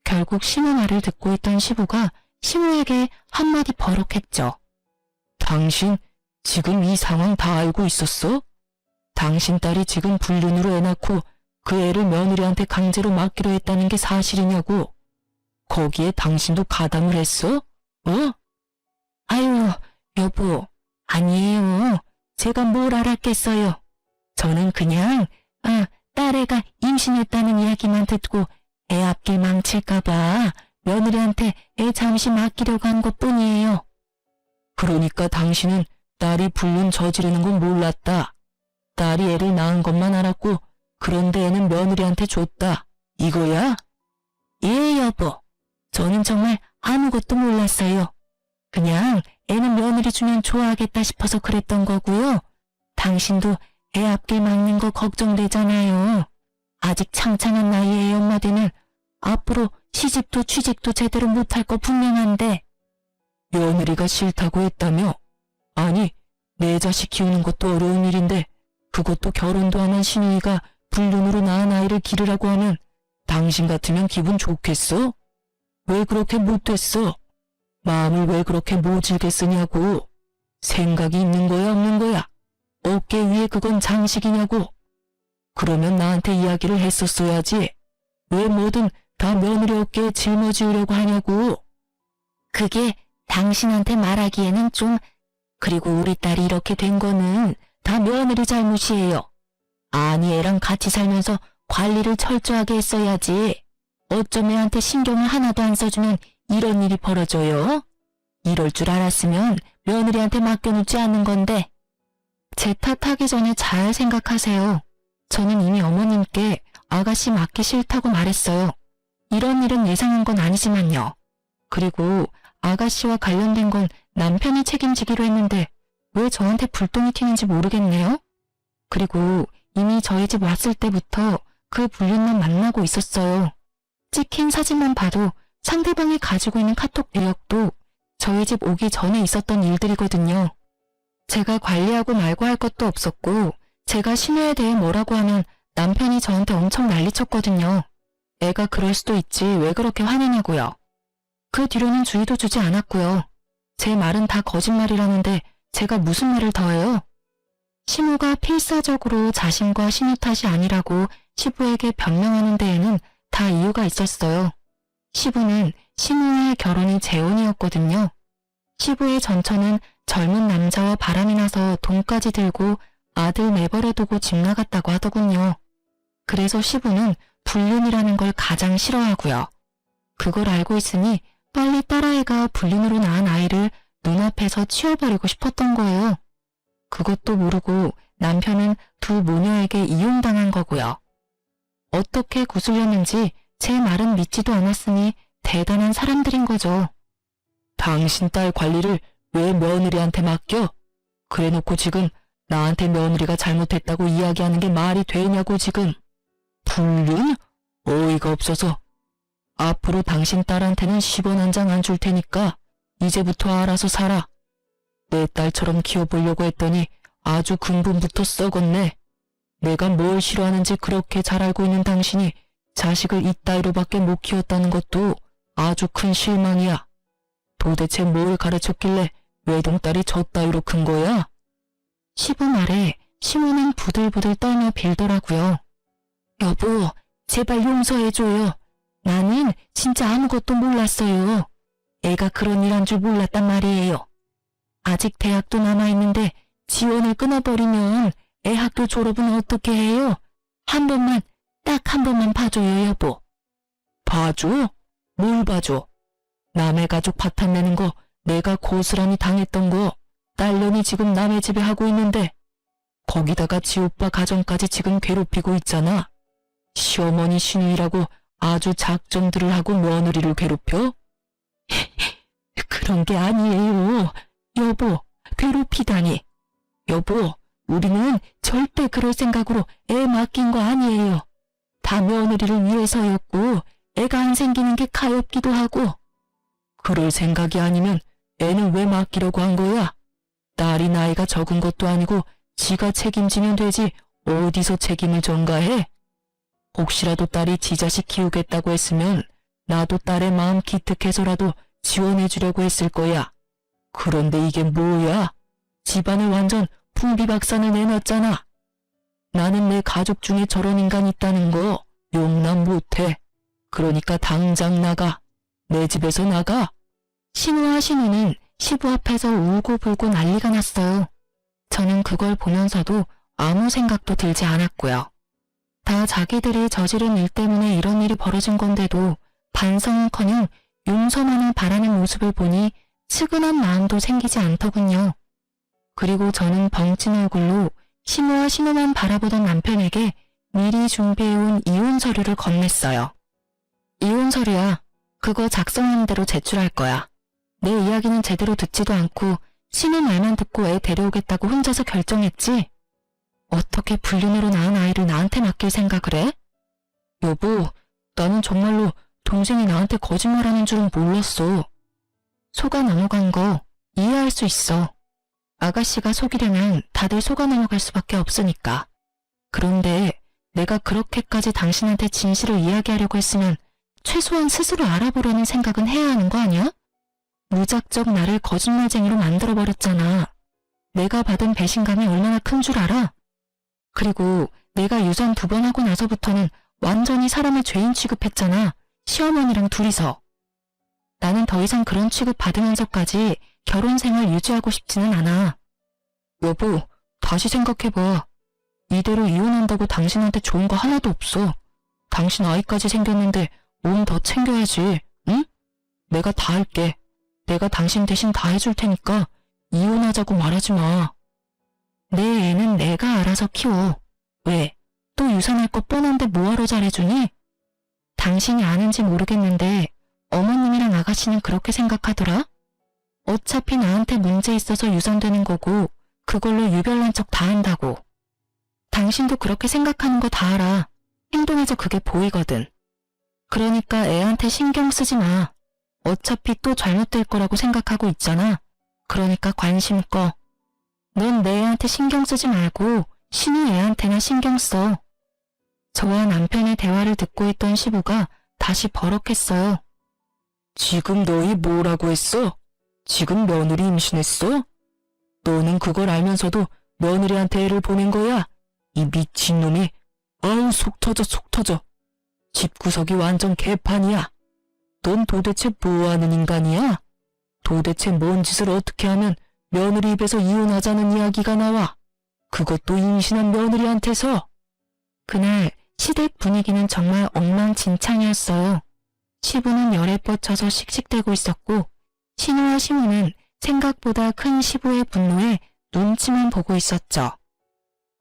결국 시무 말을 듣고 있던 시부가 시무에게 한마디 버럭했죠. 당신 지금 이 상황 다 알고 있었어? 당신 딸이 지금 불륜으로 애 낳고 그 애를 며느리한테 강제로 맡기로 했다는 게 사실이냐고. 거기에 당신도 가담을 했어? 어? 아유, 여보, 아니에요. 제가 뭘 알았겠어요. 저는 그냥 딸애가 임신했다는 이야기만 듣고 애 앞길 망칠까봐 며느리한테 애 잠시 맡기려고 한 것뿐이에요. 그러니까 당신은 딸이 불륜 저지르는 건 몰랐다. 딸이 애를 낳은 것만 알았고 그런데 애는 며느리한테 줬다. 이거야? 예, 여보. 저는 정말 아무것도 몰랐어요. 그냥 애는 며느리 주면 좋아하겠다 싶어서 그랬던 거고요. 당신도 애 앞길 막는 거 걱정되잖아요. 아직 창창한 나이에 애 엄마 되면 앞으로 시집도 취직도 제대로 못할 거 분명한데. 며느리가 싫다고 했다며? 아니, 내 자식 키우는 것도 어려운 일인데 그것도 결혼도 안 한 신우이가 불륜으로 낳은 아이를 기르라고 하면 당신 같으면 기분 좋겠어? 왜 그렇게 못됐어? 마음을 왜 그렇게 모질게 쓰냐고. 생각이 있는 거야 없는 거야? 어깨 위에 그건 장식이냐고. 그러면 나한테 이야기를 했었어야지. 왜 뭐든 다 며느리 어깨에 짊어지으려고 하냐고. 그게 당신한테 말하기에는 좀. 그리고 우리 딸이 이렇게 된 거는 다 며느리 잘못이에요. 아니 애랑 같이 살면서 관리를 철저하게 했어야지. 어쩜 애한테 신경을 하나도 안 써주면 이런 일이 벌어져요? 이럴 줄 알았으면 며느리한테 맡겨놓지 않는 건데. 제 탓하기 전에 잘 생각하세요. 저는 이미 어머님께 아가씨 맡기 싫다고 말했어요. 이런 일은 예상한 건 아니지만요. 그리고 아가씨와 관련된 건 남편이 책임지기로 했는데 왜 저한테 불똥이 튀는지 모르겠네요. 그리고 이미 저희 집 왔을 때부터 그 불륜만 만나고 있었어요. 찍힌 사진만 봐도 상대방이 가지고 있는 카톡 내역도 저희 집 오기 전에 있었던 일들이거든요. 제가 관리하고 말고 할 것도 없었고 제가 신우에 대해 뭐라고 하면 남편이 저한테 엄청 난리쳤거든요. 애가 그럴 수도 있지 왜 그렇게 화내냐고요. 그 뒤로는 주의도 주지 않았고요. 제 말은 다 거짓말이라는데 제가 무슨 말을 더해요? 시무가 필사적으로 자신과 신우 탓이 아니라고 시부에게 변명하는 데에는 다 이유가 있었어요. 시부는 신우와의 결혼이 재혼이었거든요. 시부의 전처는 젊은 남자와 바람이 나서 돈까지 들고 아들 내버려 두고 집 나갔다고 하더군요. 그래서 시부는 불륜이라는 걸 가장 싫어하고요. 그걸 알고 있으니 빨리 딸아이가 불륜으로 낳은 아이를 눈앞에서 치워버리고 싶었던 거예요. 그것도 모르고 남편은 두 모녀에게 이용당한 거고요. 어떻게 구슬렸는지 제 말은 믿지도 않았으니 대단한 사람들인 거죠. 당신 딸 관리를 왜 며느리한테 맡겨? 그래놓고 지금 나한테 며느리가 잘못했다고 이야기하는 게 말이 되냐고 지금. 불륜? 어이가 없어서. 앞으로 당신 딸한테는 10원 한 장 안 줄 테니까 이제부터 알아서 살아. 내 딸처럼 키워보려고 했더니 아주 근본부터 썩었네. 내가 뭘 싫어하는지 그렇게 잘 알고 있는 당신이 자식을 이따위로밖에 못 키웠다는 것도 아주 큰 실망이야. 도대체 뭘 가르쳤길래 외동딸이 저 따위로 큰 거야? 시부 말에 시무는 부들부들 떨며 빌더라고요. 여보, 제발 용서해줘요. 나는 진짜 아무것도 몰랐어요. 애가 그런 일 한 줄 몰랐단 말이에요. 아직 대학도 남아있는데 지원을 끊어버리면 애 학교 졸업은 어떻게 해요? 한 번만, 딱 한 번만 봐줘요, 여보. 봐줘? 뭘 봐줘? 남의 가족 파탄내는 거 내가 고스란히 당했던 거 딸년이 지금 남의 집에 하고 있는데 거기다가 지 오빠 가정까지 지금 괴롭히고 있잖아. 시어머니 신우이라고 아주 작정들을 하고 며느리를 괴롭혀? 그런 게 아니에요. 여보, 괴롭히다니. 여보, 우리는 절대 그럴 생각으로 애 맡긴 거 아니에요. 다 며느리를 위해서였고 애가 안 생기는 게 가엾기도 하고. 그럴 생각이 아니면 애는 왜 맡기려고 한 거야? 딸이 나이가 적은 것도 아니고 지가 책임지면 되지 어디서 책임을 전가해? 혹시라도 딸이 지 자식 키우겠다고 했으면 나도 딸의 마음 기특해서라도 지원해주려고 했을 거야. 그런데 이게 뭐야? 집안을 완전 풍비박산을 내놨잖아. 나는 내 가족 중에 저런 인간 있다는 거 용납 못해. 그러니까 당장 나가. 내 집에서 나가. 신우와 신우는 시부 앞에서 울고불고 난리가 났어요. 저는 그걸 보면서도 아무 생각도 들지 않았고요. 다 자기들이 저지른 일 때문에 이런 일이 벌어진 건데도 반성은커녕 용서만을 바라는 모습을 보니 측은한 마음도 생기지 않더군요. 그리고 저는 벙찐 얼굴로 신우와 신우만 바라보던 남편에게 미리 준비해온 이혼 서류를 건넸어요. 이혼 서류야. 그거 작성한 대로 제출할 거야. 내 이야기는 제대로 듣지도 않고 신우 말만 듣고 애 데려오겠다고 혼자서 결정했지? 어떻게 불륜으로 낳은 아이를 나한테 맡길 생각을 해? 여보, 나는 정말로 동생이 나한테 거짓말하는 줄은 몰랐어. 속아 넘어간 거 이해할 수 있어. 아가씨가 속이려면 다들 속아 넘어갈 수밖에 없으니까. 그런데 내가 그렇게까지 당신한테 진실을 이야기하려고 했으면 최소한 스스로 알아보려는 생각은 해야 하는 거 아니야? 무작정 나를 거짓말쟁이로 만들어버렸잖아. 내가 받은 배신감이 얼마나 큰 줄 알아? 그리고 내가 유산 2번 하고 나서부터는 완전히 사람을 죄인 취급했잖아. 시어머니랑 둘이서. 나는 더 이상 그런 취급 받으면서까지 결혼 생활 유지하고 싶지는 않아. 여보, 다시 생각해봐. 이대로 이혼한다고 당신한테 좋은 거 하나도 없어. 당신 아이까지 생겼는데 몸 더 챙겨야지, 응? 내가 다 할게. 내가 당신 대신 다 해줄 테니까 이혼하자고 말하지 마. 내 애는 내가 알아서 키워. 왜? 또 유산할 거 뻔한데 뭐하러 잘해주니? 당신이 아는지 모르겠는데 어머님이랑 아가씨는 그렇게 생각하더라? 어차피 나한테 문제 있어서 유산되는 거고 그걸로 유별난 척 다 한다고. 당신도 그렇게 생각하는 거 다 알아. 행동에서 그게 보이거든. 그러니까 애한테 신경 쓰지 마. 어차피 또 잘못될 거라고 생각하고 있잖아. 그러니까 관심 꺼. 넌 내 애한테 신경 쓰지 말고 신우 애한테나 신경 써. 저와 남편의 대화를 듣고 있던 시부가 다시 버럭했어요. 지금 너희 뭐라고 했어? 지금 며느리 임신했어? 너는 그걸 알면서도 며느리한테 애를 보낸 거야? 이 미친놈이. 아우 속 터져 속 터져. 집구석이 완전 개판이야. 넌 도대체 뭐하는 인간이야? 도대체 뭔 짓을 어떻게 하면 며느리 입에서 이혼하자는 이야기가 나와? 그것도 임신한 며느리한테서. 그날 시댁 분위기는 정말 엉망진창이었어요. 시부는 열에 뻗쳐서 씩씩대고 있었고 신우와 시무는 생각보다 큰 시부의 분노에 눈치만 보고 있었죠.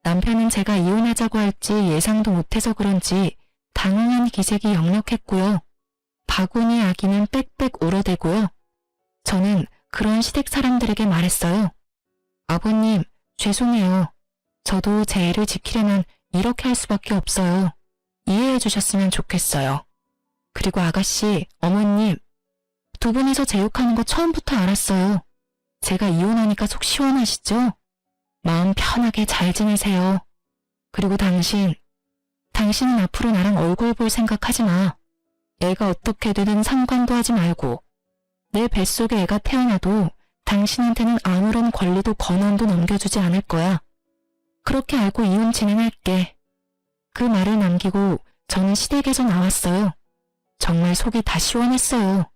남편은 제가 이혼하자고 할지 예상도 못해서 그런지 당황한 기색이 역력했고요. 바구니 아기는 빽빽 울어대고요. 저는 그런 시댁 사람들에게 말했어요. 아버님, 죄송해요. 저도 제 애를 지키려면 이렇게 할 수밖에 없어요. 이해해 주셨으면 좋겠어요. 그리고 아가씨, 어머님, 두 분이서 제 욕하는 거 처음부터 알았어요. 제가 이혼하니까 속 시원하시죠? 마음 편하게 잘 지내세요. 그리고 당신은 앞으로 나랑 얼굴 볼 생각하지 마. 애가 어떻게 되든 상관도 하지 말고. 내 뱃속에 애가 태어나도 당신한테는 아무런 권리도 권한도 넘겨주지 않을 거야. 그렇게 알고 이혼 진행할게. 그 말을 남기고 저는 시댁에서 나왔어요. 정말 속이 다 시원했어요.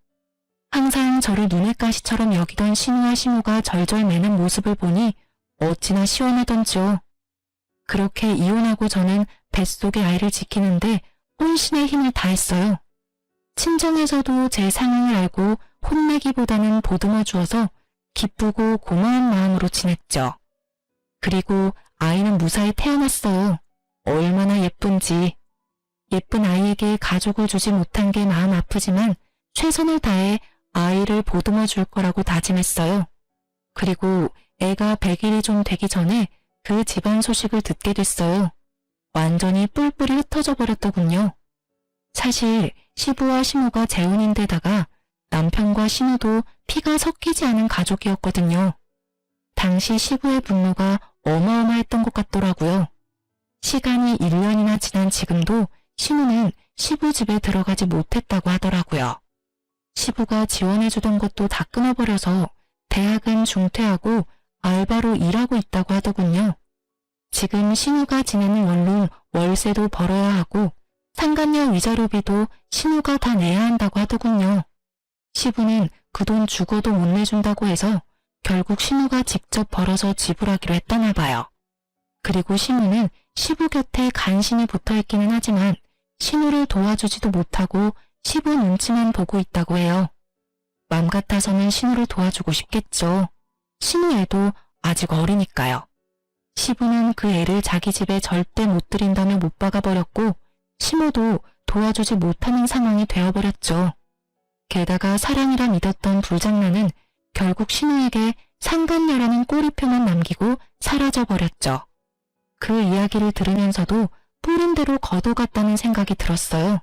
항상 저를 눈의 가시처럼 여기던 신우와 시무가 절절 매는 모습을 보니 어찌나 시원하던지요. 그렇게 이혼하고 저는 뱃속의 아이를 지키는데 혼신의 힘을 다했어요. 친정에서도 제 상황을 알고 혼내기보다는 보듬어 주어서 기쁘고 고마운 마음으로 지냈죠. 그리고 아이는 무사히 태어났어요. 얼마나 예쁜지. 예쁜 아이에게 가족을 주지 못한 게 마음 아프지만 최선을 다해 아이를 보듬어 줄 거라고 다짐했어요. 그리고 애가 100일이 좀 되기 전에 그 집안 소식을 듣게 됐어요. 완전히 뿔뿔이 흩어져 버렸더군요. 사실 시부와 시모가 재혼인데다가 남편과 시모도 피가 섞이지 않은 가족이었거든요. 당시 시부의 분노가 어마어마했던 것 같더라고요. 시간이 1년이나 지난 지금도 시모는 시부 집에 들어가지 못했다고 하더라고요. 시부가 지원해주던 것도 다 끊어버려서 대학은 중퇴하고 알바로 일하고 있다고 하더군요. 지금 신우가 지내는 원룸 월세도 벌어야 하고 상간녀 위자료비도 신우가 다 내야 한다고 하더군요. 시부는 그 돈 죽어도 못 내준다고 해서 결국 신우가 직접 벌어서 지불하기로 했다나 봐요. 그리고 신우는 시부 곁에 간신히 붙어있기는 하지만 신우를 도와주지도 못하고 시부 눈치만 보고 있다고 해요. 맘 같아서는 신우를 도와주고 싶겠죠. 신우 애도 아직 어리니까요. 시부는 그 애를 자기 집에 절대 못 들인다며 못 박아버렸고 시모도 도와주지 못하는 상황이 되어버렸죠. 게다가 사랑이라 믿었던 불장난은 결국 신우에게 상간녀라는 꼬리표만 남기고 사라져버렸죠. 그 이야기를 들으면서도 뿌린 대로 걷어갔다는 생각이 들었어요.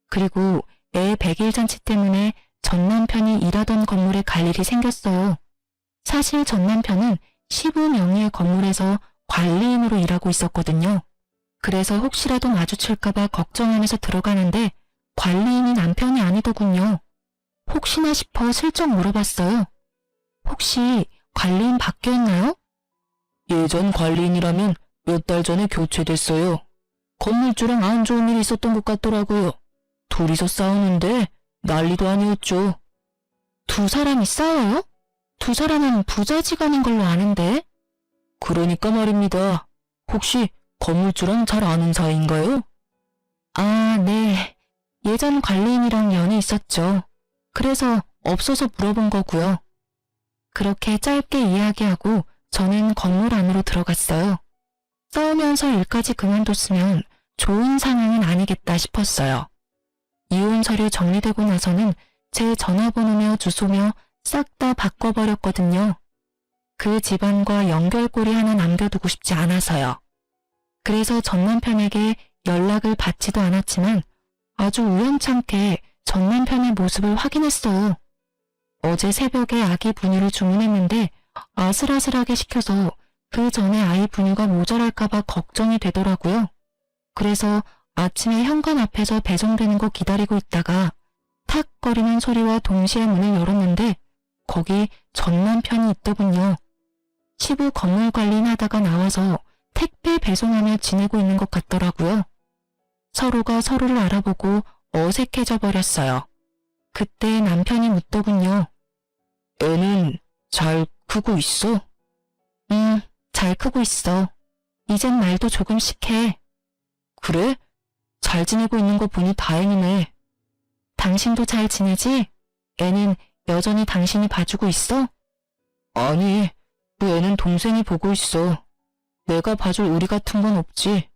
그리고 애 100일 잔치 때문에 전 남편이 일하던 건물에 갈 일이 생겼어요. 사실 전 남편은 시부 명의의 건물에서 관리인으로 일하고 있었거든요. 그래서 혹시라도 마주칠까봐 걱정하면서 들어가는데 관리인이 남편이 아니더군요. 혹시나 싶어 슬쩍 물어봤어요. 혹시 관리인 바뀌었나요? 예전 관리인이라면 몇 달 전에 교체됐어요. 건물주랑 안 좋은 일이 있었던 것 같더라고요. 둘이서 싸우는데 난리도 아니었죠. 두 사람이 싸워요? 두 사람은 부자지간인 걸로 아는데. 그러니까 말입니다. 혹시 건물주랑 잘 아는 사이인가요? 아, 네. 예전 관리인이랑 연이 있었죠. 그래서 없어서 물어본 거고요. 그렇게 짧게 이야기하고 저는 건물 안으로 들어갔어요. 싸우면서 일까지 그만뒀으면 좋은 상황은 아니겠다 싶었어요. 이혼 서류 정리되고 나서는 제 전화번호며 주소며 싹 다 바꿔버렸거든요. 그 집안과 연결고리 하나 남겨두고 싶지 않아서요. 그래서 전 남편에게 연락을 받지도 않았지만 아주 우연찮게 전 남편의 모습을 확인했어요. 어제 새벽에 아기 분유를 주문했는데 아슬아슬하게 시켜서 그 전에 아이 분유가 모자랄까봐 걱정이 되더라고요. 그래서 아침에 현관 앞에서 배송되는 거 기다리고 있다가 탁 거리는 소리와 동시에 문을 열었는데 거기 전 남편이 있더군요. 시부 건물 관리하다가 나와서 택배 배송하며 지내고 있는 것 같더라고요. 서로가 서로를 알아보고 어색해져 버렸어요. 그때 남편이 묻더군요. 애는 잘 크고 있어? 잘 크고 있어. 이젠 말도 조금씩 해. 그래? 잘 지내고 있는 거 보니 다행이네. 당신도 잘 지내지? 애는 여전히 당신이 봐주고 있어? 아니, 그 애는 동생이 보고 있어. 내가 봐줄 의리 같은 건 없지.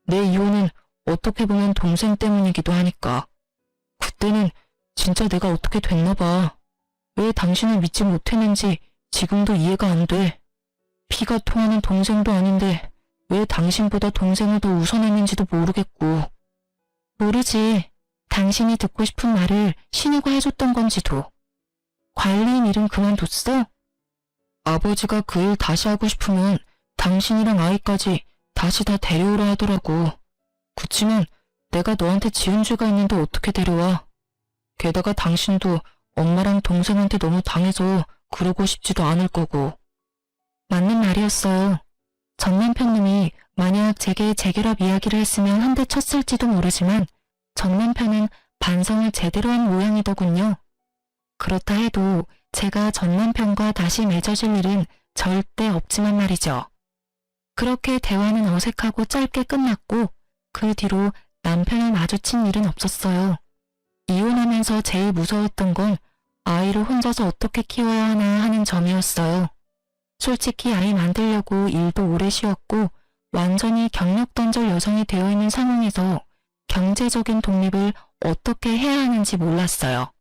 내 이혼은 어떻게 보면 동생 때문이기도 하니까. 그때는 진짜 내가 어떻게 됐나 봐. 왜 당신을 믿지 못했는지 지금도 이해가 안 돼. 피가 통하는 동생도 아닌데 왜 당신보다 동생을 더 우선했는지도 모르겠고. 모르지. 당신이 듣고 싶은 말을 신우가 해줬던 건지도. 관리인 일은 그만뒀어? 아버지가 그 일 다시 하고 싶으면 당신이랑 아이까지 다시 다 데려오라 하더라고. 그치만 내가 너한테 지은 죄가 있는데 어떻게 데려와. 게다가 당신도 엄마랑 동생한테 너무 당해서 그러고 싶지도 않을 거고. 맞는 말이었어요. 전 남편님이 만약 제게 재결합 이야기를 했으면 한 대 쳤을지도 모르지만 전 남편은 반성을 제대로 한 모양이더군요. 그렇다 해도 제가 전 남편과 다시 맺어질 일은 절대 없지만 말이죠. 그렇게 대화는 어색하고 짧게 끝났고 그 뒤로 남편을 마주친 일은 없었어요. 이혼하면서 제일 무서웠던 건 아이를 혼자서 어떻게 키워야 하나 하는 점이었어요. 솔직히 아이 만들려고 일도 오래 쉬었고 완전히 경력단절 여성이 되어 있는 상황에서 경제적인 독립을 어떻게 해야 하는지 몰랐어요.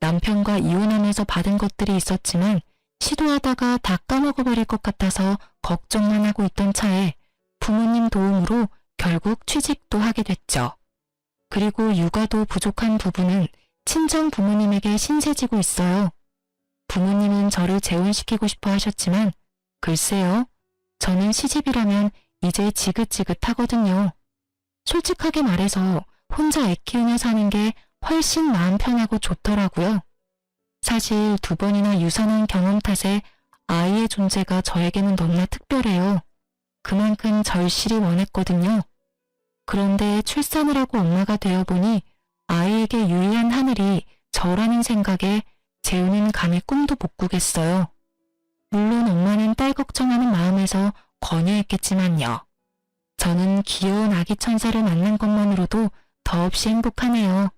남편과 이혼하면서 받은 것들이 있었지만 시도하다가 다 까먹어버릴 것 같아서 걱정만 하고 있던 차에 부모님 도움으로 결국 취직도 하게 됐죠. 그리고 육아도 부족한 부부는 친정 부모님에게 신세지고 있어요. 부모님은 저를 재혼시키고 싶어 하셨지만 글쎄요, 저는 시집이라면 이제 지긋지긋하거든요. 솔직하게 말해서 혼자 애 키우며 사는 게 훨씬 마음 편하고 좋더라고요. 사실 2번이나 유산한 경험 탓에 아이의 존재가 저에게는 너무나 특별해요. 그만큼 절실히 원했거든요. 그런데 출산을 하고 엄마가 되어보니 아이에게 유리한 하늘이 저라는 생각에 재우는 감히 꿈도 못 꾸겠어요. 물론 엄마는 딸 걱정하는 마음에서 권유했겠지만요. 저는 귀여운 아기 천사를 만난 것만으로도 더없이 행복하네요.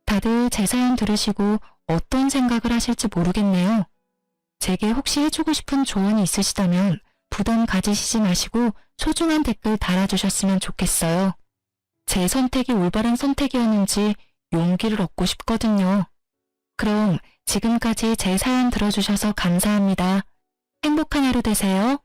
다들 제 사연 들으시고 어떤 생각을 하실지 모르겠네요. 제게 혹시 해주고 싶은 조언이 있으시다면 부담 가지시지 마시고 소중한 댓글 달아주셨으면 좋겠어요. 제 선택이 올바른 선택이었는지 용기를 얻고 싶거든요. 그럼 지금까지 제 사연 들어주셔서 감사합니다. 행복한 하루 되세요.